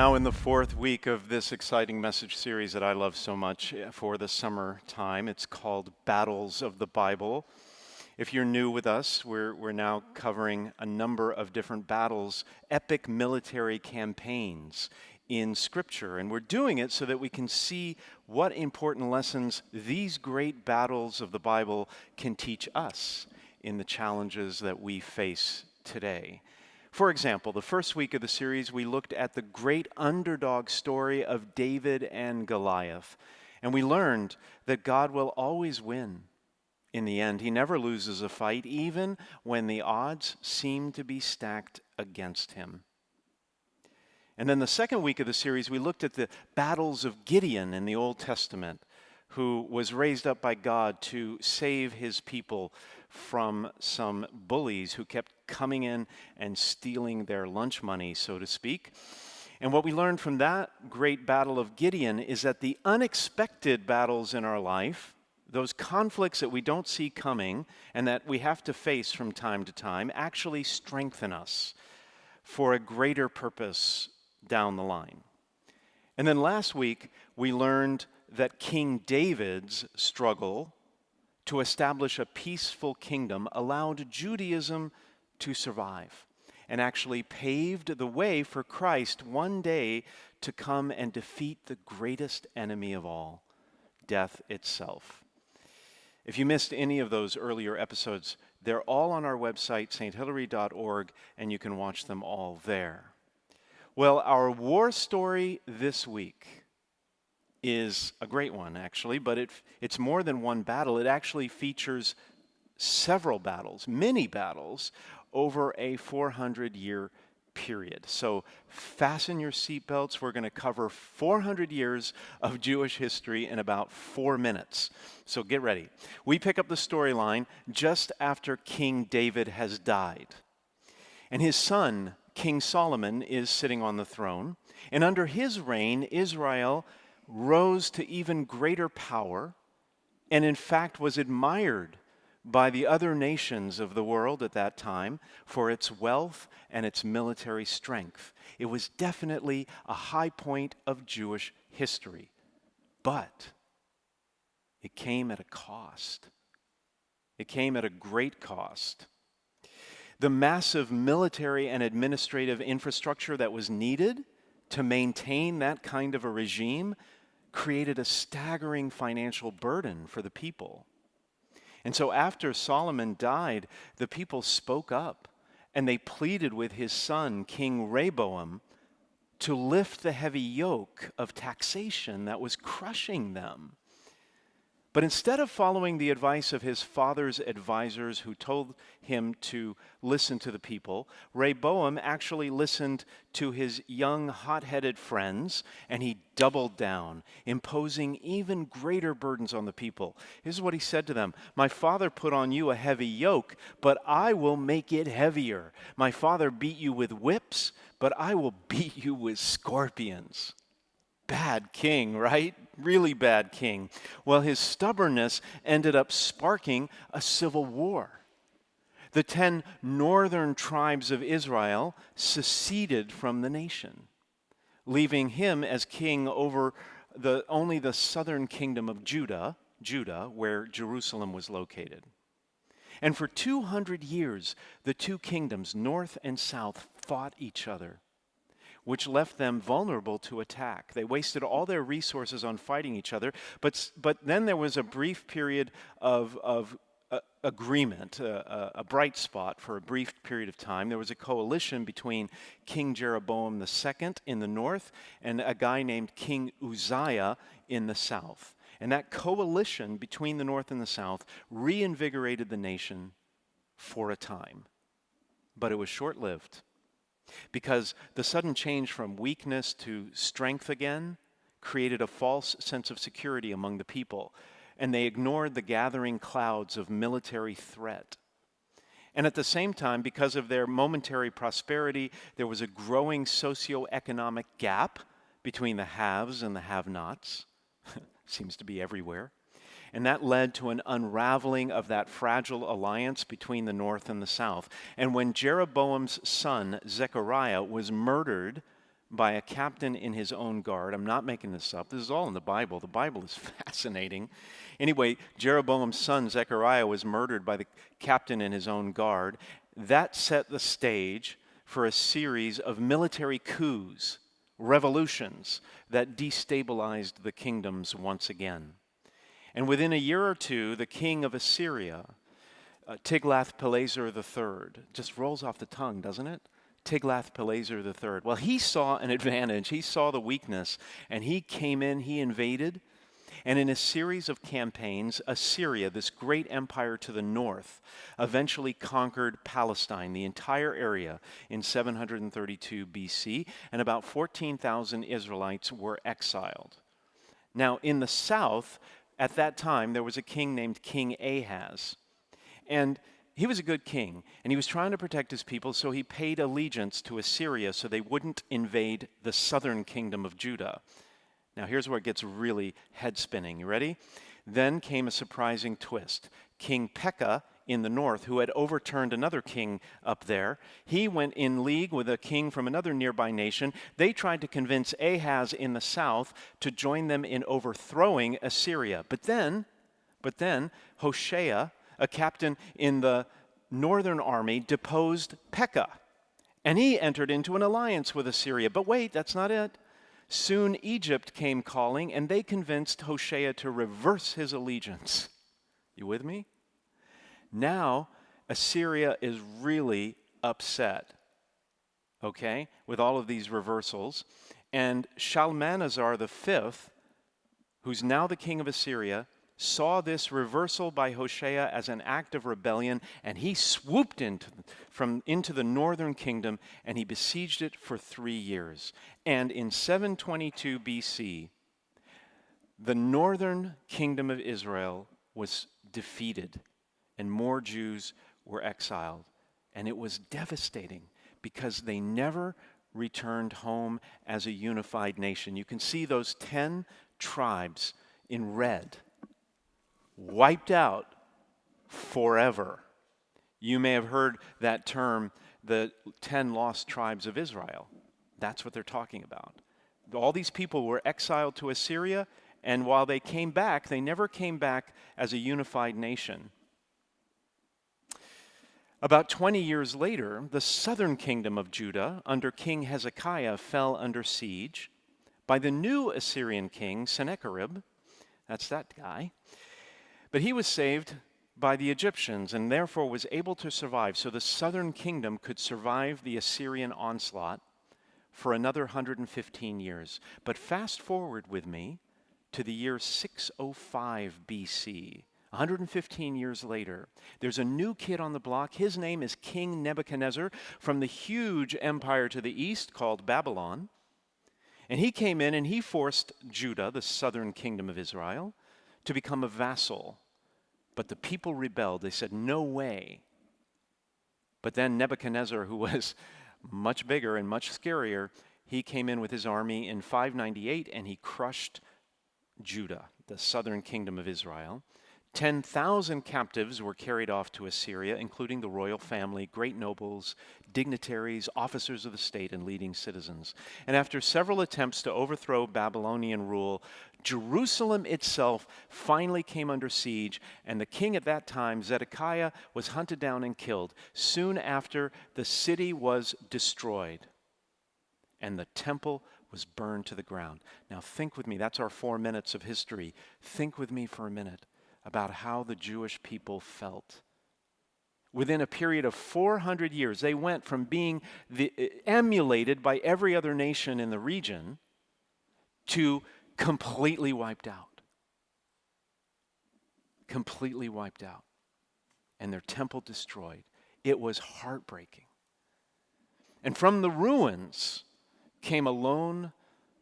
now in the fourth week of this exciting message series that I love so much for the summer time. It's called Battles of the Bible. If you're new with us, we're now covering a number of different battles, epic military campaigns in Scripture. And we're doing it so that we can see what important lessons these great battles of the Bible can teach us in the challenges that we face today. For example, the first week of the series, we looked at the great underdog story of David and Goliath. And we learned that God will always win. In the end, he never loses a fight, even when the odds seem to be stacked against him. And then the second week of the series, we looked at the battles of Gideon in the Old Testament, who was raised up by God to save his people from some bullies who kept coming in and stealing their lunch money, so to speak. And what we learned from that great battle of Gideon is that the unexpected battles in our life, those conflicts that we don't see coming and that we have to face from time to time, actually strengthen us for a greater purpose down the line. And then last week, we learned that King David's struggle to establish a peaceful kingdom allowed Judaism to survive and actually paved the way for Christ one day to come and defeat the greatest enemy of all, death itself. If you missed any of those earlier episodes, they're all on our website, sthilary.org, and you can watch them all there. Well, our war story this week is a great one, actually, but it's more than one battle. It actually features several battles, many battles, over a 400-year period. So fasten your seatbelts. We're going to cover 400 years of Jewish history in about 4 minutes. So get ready. We pick up the storyline just after King David has died. And his son, King Solomon, is sitting on the throne. And under his reign, Israel rose to even greater power and in fact was admired by the other nations of the world at that time for its wealth and its military strength. It was definitely a high point of Jewish history, but it came at a cost. It came at a great cost. The massive military and administrative infrastructure that was needed to maintain that kind of a regime created a staggering financial burden for the people. And so after Solomon died, the people spoke up and they pleaded with his son, King Rehoboam, to lift the heavy yoke of taxation that was crushing them. But instead of following the advice of his father's advisors who told him to listen to the people, Rehoboam actually listened to his young, hot-headed friends, and he doubled down, imposing even greater burdens on the people. Here's what he said to them: "My father put on you a heavy yoke, but I will make it heavier. My father beat you with whips, but I will beat you with scorpions." Bad king, right? Really bad king. Well, his stubbornness ended up sparking a civil war. The 10 northern tribes of Israel seceded from the nation, leaving him as king over only the southern kingdom of Judah, where Jerusalem was located. And for 200 years, the two kingdoms, north and south, fought each other, which left them vulnerable to attack. They wasted all their resources on fighting each other, but then there was a brief period of agreement, a bright spot for a brief period of time. There was a coalition between King Jeroboam II in the north and a guy named King Uzziah in the south. And that coalition between the north and the south reinvigorated the nation for a time. But it was short-lived, because the sudden change from weakness to strength again created a false sense of security among the people, and they ignored the gathering clouds of military threat. And at the same time, because of their momentary prosperity, there was a growing socioeconomic gap between the haves and the have-nots. Seems to be everywhere. And that led to an unraveling of that fragile alliance between the north and the south. And when Jeroboam's son, Zechariah, was murdered by a captain in his own guard. I'm not making this up. This is all in the Bible. The Bible is fascinating. Anyway, Jeroboam's son, Zechariah, was murdered by the captain in his own guard. That set the stage for a series of military coups, revolutions, that destabilized the kingdoms once again. And within a year or two, the king of Assyria, Tiglath-Pileser III, just rolls off the tongue, doesn't it? Tiglath-Pileser III. Well, he saw an advantage. He saw the weakness, and he came in, he invaded, and in a series of campaigns, Assyria, this great empire to the north, eventually conquered Palestine, the entire area, in 732 BC, and about 14,000 Israelites were exiled. Now, in the south, at that time, there was a king named King Ahaz, and he was a good king, and he was trying to protect his people, so he paid allegiance to Assyria so they wouldn't invade the southern kingdom of Judah. Now, here's where it gets really head-spinning. You ready? Then came a surprising twist. King Pekah in the north, who had overturned another king up there, he went in league with a king from another nearby nation. They tried to convince Ahaz in the south to join them in overthrowing Assyria. But then Hoshea, a captain in the northern army, deposed Pekah, and he entered into an alliance with Assyria. But wait, that's not it. Soon Egypt came calling, and they convinced Hoshea to reverse his allegiance. You with me? Now, Assyria is really upset, okay, with all of these reversals. And Shalmaneser V, who's now the king of Assyria, saw this reversal by Hoshea as an act of rebellion, and he swooped into the northern kingdom, and he besieged it for 3 years. And in 722 BC, the northern kingdom of Israel was defeated, and more Jews were exiled. And it was devastating because they never returned home as a unified nation. You can see those 10 tribes in red, wiped out forever. You may have heard that term, the 10 lost tribes of Israel. That's what they're talking about. All these people were exiled to Assyria, and while they came back, they never came back as a unified nation. About 20 years later, the southern kingdom of Judah, under King Hezekiah, fell under siege by the new Assyrian king, Sennacherib. That's that guy. But he was saved by the Egyptians and therefore was able to survive. So the southern kingdom could survive the Assyrian onslaught for another 115 years. But fast forward with me to the year 605 BC. 115 years later, there's a new kid on the block. His name is King Nebuchadnezzar from the huge empire to the east called Babylon. And he came in and he forced Judah, the southern kingdom of Israel, to become a vassal. But the people rebelled. They said, no way. But then Nebuchadnezzar, who was much bigger and much scarier, he came in with his army in 598 and he crushed Judah, the southern kingdom of Israel. 10,000 captives were carried off to Assyria, including the royal family, great nobles, dignitaries, officers of the state, and leading citizens. And after several attempts to overthrow Babylonian rule, Jerusalem itself finally came under siege, and the king at that time, Zedekiah, was hunted down and killed. Soon after, the city was destroyed, and the temple was burned to the ground. Now think with me, that's our 4 minutes of history. Think with me for a minute about how the Jewish people felt. Within a period of 400 years, they went from being emulated by every other nation in the region to completely wiped out. Completely wiped out. And their temple destroyed. It was heartbreaking. And from the ruins came a lone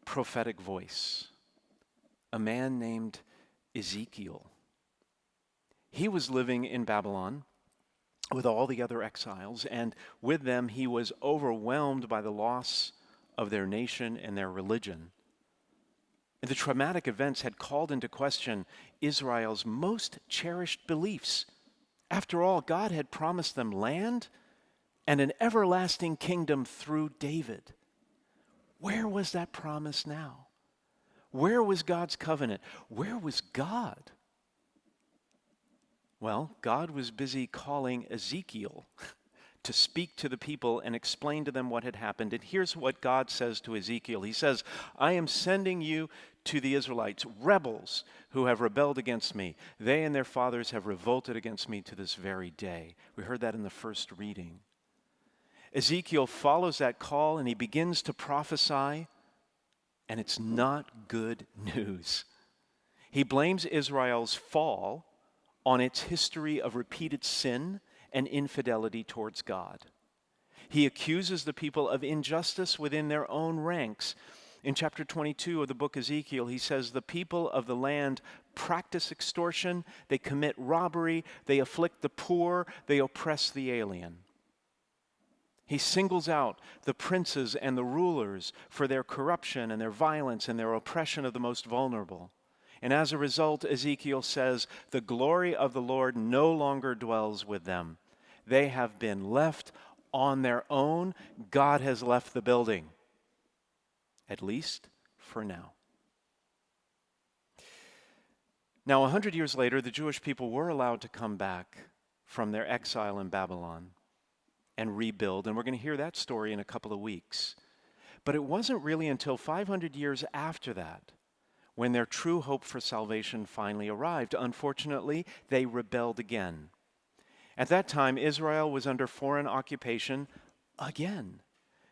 prophetic voice, a man named Ezekiel. He was living in Babylon with all the other exiles, and with them he was overwhelmed by the loss of their nation and their religion. And the traumatic events had called into question Israel's most cherished beliefs. After all, God had promised them land and an everlasting kingdom through David. Where was that promise now? Where was God's covenant? Where was God? Well, God was busy calling Ezekiel to speak to the people and explain to them what had happened. And here's what God says to Ezekiel. He says, I am sending you to the Israelites, rebels who have rebelled against me. They and their fathers have revolted against me to this very day. We heard that in the first reading. Ezekiel follows that call and he begins to prophesy, and it's not good news. He blames Israel's fall on its history of repeated sin and infidelity towards God. He accuses the people of injustice within their own ranks. In chapter 22 of the book Ezekiel, he says, the people of the land practice extortion, they commit robbery, they afflict the poor, they oppress the alien. He singles out the princes and the rulers for their corruption and their violence and their oppression of the most vulnerable. And as a result, Ezekiel says, the glory of the Lord no longer dwells with them. They have been left on their own. God has left the building, at least for now. Now, 100 years later, the Jewish people were allowed to come back from their exile in Babylon and rebuild, and we're going to hear that story in a couple of weeks. But it wasn't really until 500 years after that when their true hope for salvation finally arrived. Unfortunately, they rebelled again. At that time, Israel was under foreign occupation again,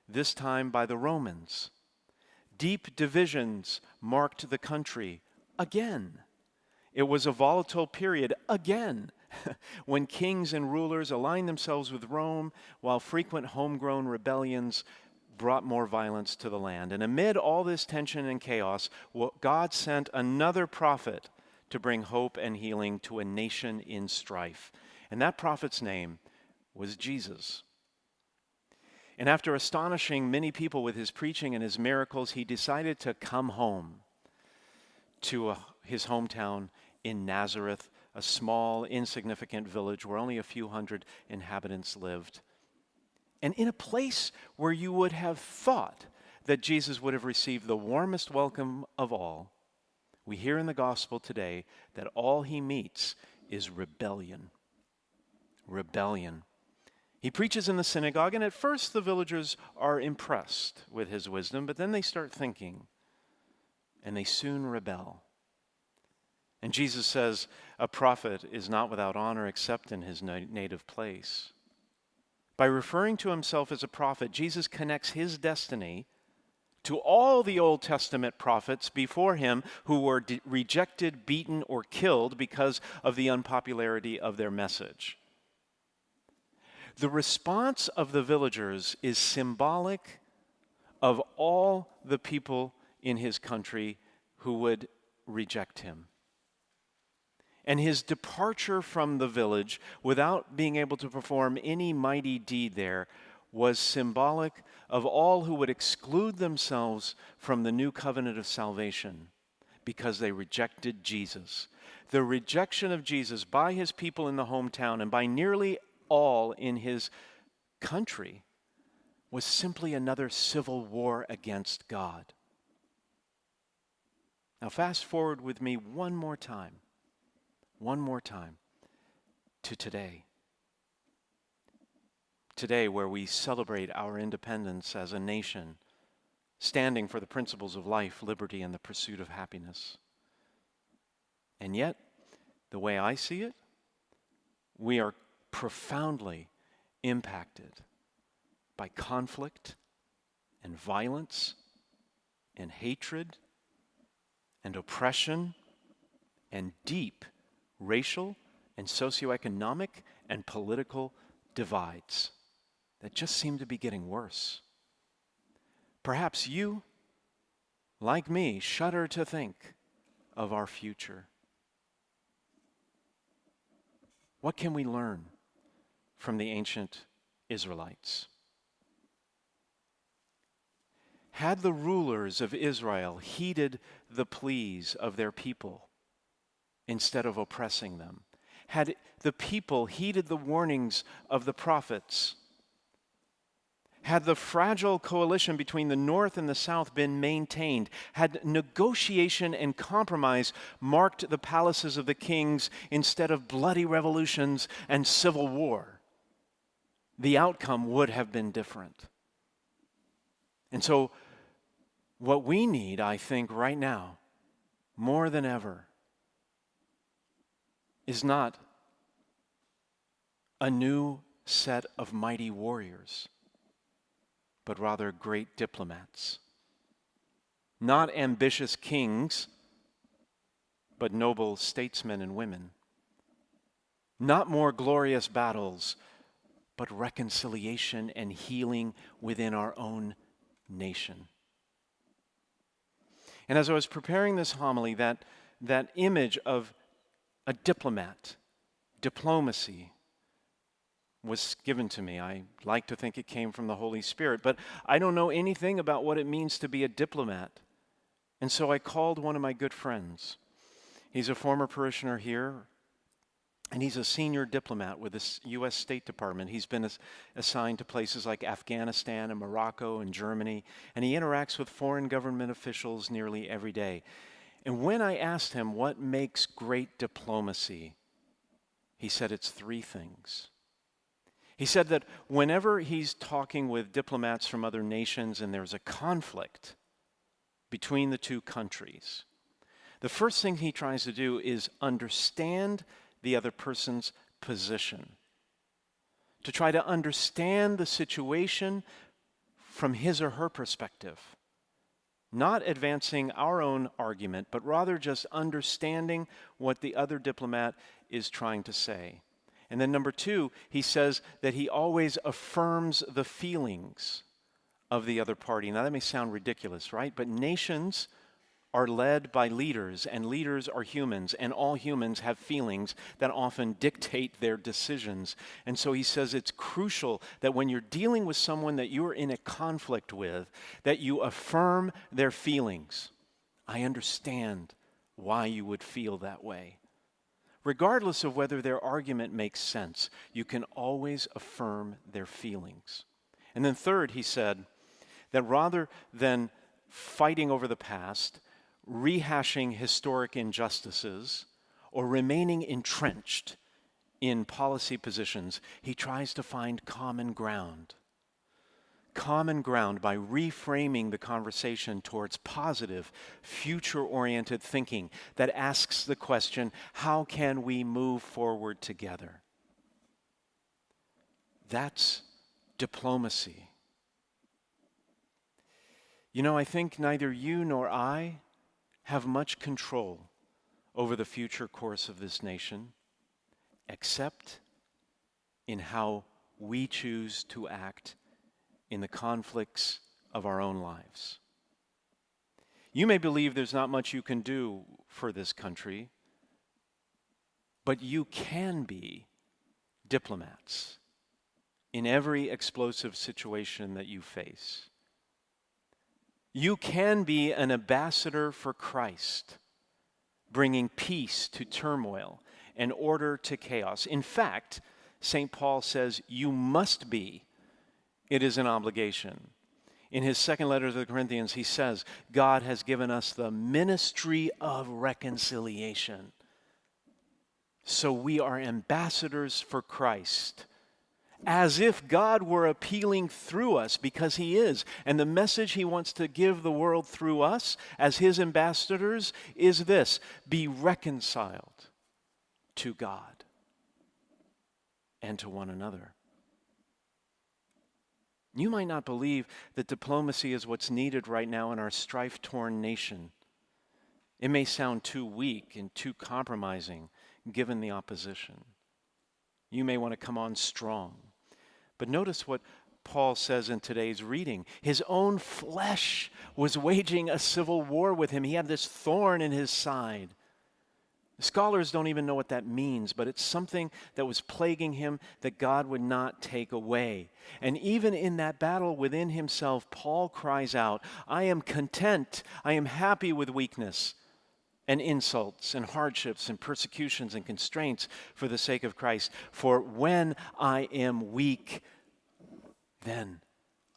this time by the Romans. Deep divisions marked the country again. It was a volatile period again, when kings and rulers aligned themselves with Rome, while frequent homegrown rebellions brought more violence to the land. And amid all this tension and chaos, God sent another prophet to bring hope and healing to a nation in strife. And that prophet's name was Jesus. And after astonishing many people with his preaching and his miracles, he decided to come home to his hometown in Nazareth, a small, insignificant village where only a few hundred inhabitants lived. And in a place where you would have thought that Jesus would have received the warmest welcome of all, we hear in the gospel today that all he meets is rebellion. Rebellion. He preaches in the synagogue, and at first the villagers are impressed with his wisdom, but then they start thinking, and they soon rebel. And Jesus says, a prophet is not without honor except in his native place. By referring to himself as a prophet, Jesus connects his destiny to all the Old Testament prophets before him who were rejected, beaten, or killed because of the unpopularity of their message. The response of the villagers is symbolic of all the people in his country who would reject him. And his departure from the village without being able to perform any mighty deed there was symbolic of all who would exclude themselves from the new covenant of salvation because they rejected Jesus. The rejection of Jesus by his people in the hometown and by nearly all in his country was simply another civil war against God. Now fast forward with me one more time to today. Today, where we celebrate our independence as a nation, standing for the principles of life, liberty, and the pursuit of happiness. And yet, the way I see it, we are profoundly impacted by conflict and violence and hatred and oppression and deep racial and socioeconomic and political divides that just seem to be getting worse. Perhaps you, like me, shudder to think of our future. What can we learn from the ancient Israelites? Had the rulers of Israel heeded the pleas of their people instead of oppressing them, had the people heeded the warnings of the prophets, Had the fragile coalition between the North and the South been maintained, had negotiation and compromise marked the palaces of the kings instead of bloody revolutions and civil war, the outcome would have been different. And so, what we need, I think, right now, more than ever, is not a new set of mighty warriors, but rather great diplomats. Not ambitious kings, but noble statesmen and women. Not more glorious battles, but reconciliation and healing within our own nation. And as I was preparing this homily, that image of a diplomat, diplomacy, was given to me. I like to think it came from the Holy Spirit, but I don't know anything about what it means to be a diplomat. And so I called one of my good friends. He's a former parishioner here, and he's a senior diplomat with the U.S. State Department. He's been assigned to places like Afghanistan and Morocco and Germany, and he interacts with foreign government officials nearly every day. And when I asked him what makes great diplomacy, he said it's three things. He said that whenever he's talking with diplomats from other nations and there's a conflict between the two countries, the first thing he tries to do is understand the other person's position, to try to understand the situation from his or her perspective, not advancing our own argument, but rather just understanding what the other diplomat is trying to say. And then number two, he says that he always affirms the feelings of the other party. Now that may sound ridiculous, right? But nations are led by leaders, and leaders are humans, and all humans have feelings that often dictate their decisions. And so he says it's crucial that when you're dealing with someone that you're in a conflict with, that you affirm their feelings. I understand why you would feel that way. Regardless of whether their argument makes sense, you can always affirm their feelings. And then third, he said that rather than fighting over the past, rehashing historic injustices, or remaining entrenched in policy positions, he tries to find common ground. Common ground by reframing the conversation towards positive, future-oriented thinking that asks the question, how can we move forward together? That's diplomacy. You know, I think neither you nor I have much control over the future course of this nation, except in how we choose to act in the conflicts of our own lives. You may believe there's not much you can do for this country, but you can be diplomats in every explosive situation that you face. You can be an ambassador for Christ, bringing peace to turmoil and order to chaos. In fact, St. Paul says you must be. It is an obligation. In his second letter to the Corinthians, he says, God has given us the ministry of reconciliation. So we are ambassadors for Christ, as if God were appealing through us, because he is. And the message he wants to give the world through us as his ambassadors is this: be reconciled to God and to one another. You might not believe that diplomacy is what's needed right now in our strife-torn nation. It may sound too weak and too compromising given the opposition. You may want to come on strong. But notice what Paul says in today's reading. His own flesh was waging a civil war with him. He had this thorn in his side. Scholars don't even know what that means, but it's something that was plaguing him that God would not take away. And even in that battle within himself, Paul cries out, I am content, I am happy with weakness and insults and hardships and persecutions and constraints for the sake of Christ. For when I am weak, then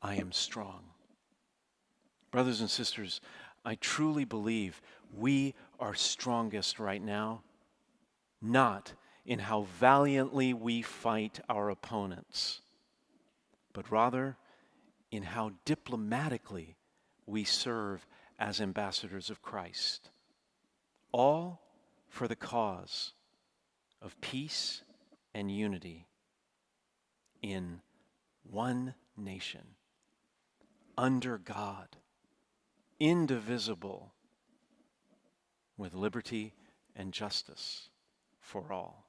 I am strong. Brothers and sisters, I truly believe we are strongest right now, not in how valiantly we fight our opponents, but rather in how diplomatically we serve as ambassadors of Christ, all for the cause of peace and unity in one nation, under God, indivisible, with liberty and justice for all.